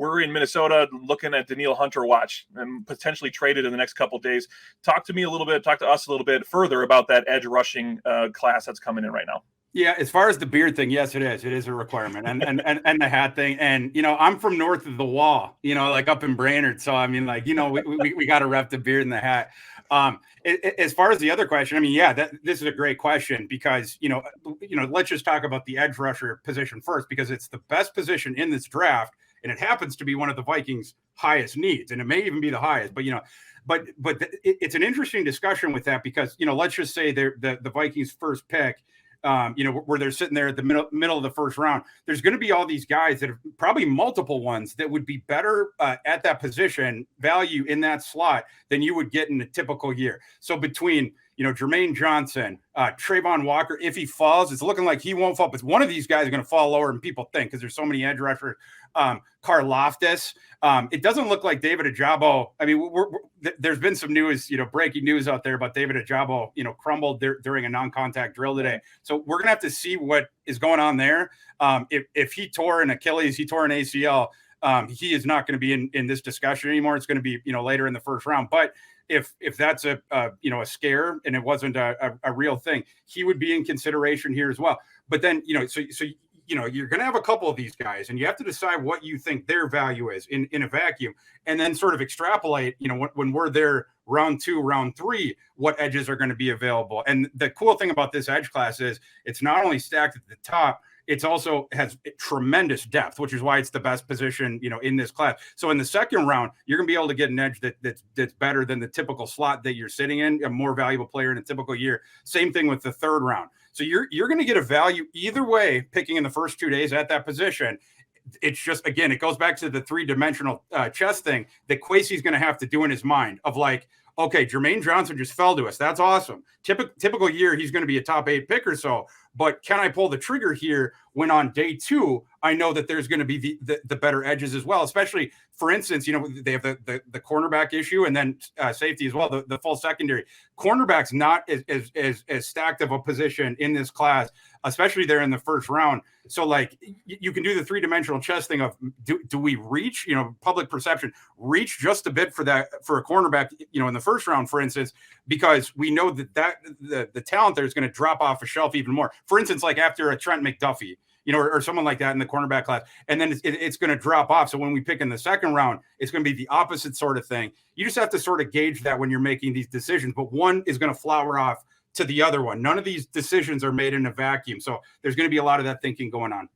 we're in Minnesota looking at Danielle Hunter watch and potentially traded in the next couple of days. Talk to us a little bit further about that edge rushing class that's coming in right now. Yeah, as far as the beard thing, yes, it is. It is a requirement, and the hat thing. And I'm from north of the wall, like up in Brainerd. So I mean, like, we got to rep the beard and the hat. As far as the other question, I mean, yeah, this is a great question because let's just talk about the edge rusher position first because it's the best position in this draft, and it happens to be one of the Vikings' highest needs, and it may even be the highest. But it's an interesting discussion with that because let's just say the Vikings' first pick. Where they're sitting there at the middle of the first round, there's going to be all these guys that have probably multiple ones that would be better at that position value in that slot than you would get in a typical year. So between, Jermaine Johnson, Trayvon Walker, if he falls, it's looking like he won't fall, but one of these guys is going to fall lower than people think because there's so many edge rushers. Karlaftis. It doesn't look like David Ojabo. I mean, there's been some news, breaking news out there about David Ojabo, crumbled during a non-contact drill today. So we're going to have to see what is going on there. If he tore an Achilles, he tore an ACL, he is not going to be in this discussion anymore. It's going to be, later in the first round. But if that's a scare and it wasn't a real thing, he would be in consideration here as well. But then, so you're going to have a couple of these guys and you have to decide what you think their value is in a vacuum and then sort of extrapolate, when we're there round 2, round 3, what edges are going to be available. And the cool thing about this edge class is it's not only stacked at the top, it's also has tremendous depth, which is why it's the best position, in this class. So in the second round, you're going to be able to get an edge that's better than the typical slot that you're sitting in, a more valuable player in a typical year. Same thing with the third round. So you're going to get a value either way picking in the first 2 days at that position. It's just, again, it goes back to the 3-dimensional chess thing that Kwesi's going to have to do in his mind of like, okay, Jermaine Johnson just fell to us. That's awesome. Typical year, he's going to be a top 8 pick or so. But can I pull the trigger here when on day 2, I know that there's going to be the better edges as well, especially, for instance, they have the cornerback issue and then safety as well, the full secondary. Cornerback's not as stacked of a position in this class, especially there in the first round. So, like, you can do the 3-dimensional chess thing of do we reach, public perception, reach just a bit for a cornerback, in the first round, for instance, because we know that the talent there is going to drop off a shelf even more. For instance, like after a Trent McDuffie, or someone like that in the cornerback class, and then it's going to drop off. So when we pick in the second round, it's going to be the opposite sort of thing. You just have to sort of gauge that when you're making these decisions, but one is going to flower off to the other one. None of these decisions are made in a vacuum. So there's going to be a lot of that thinking going on.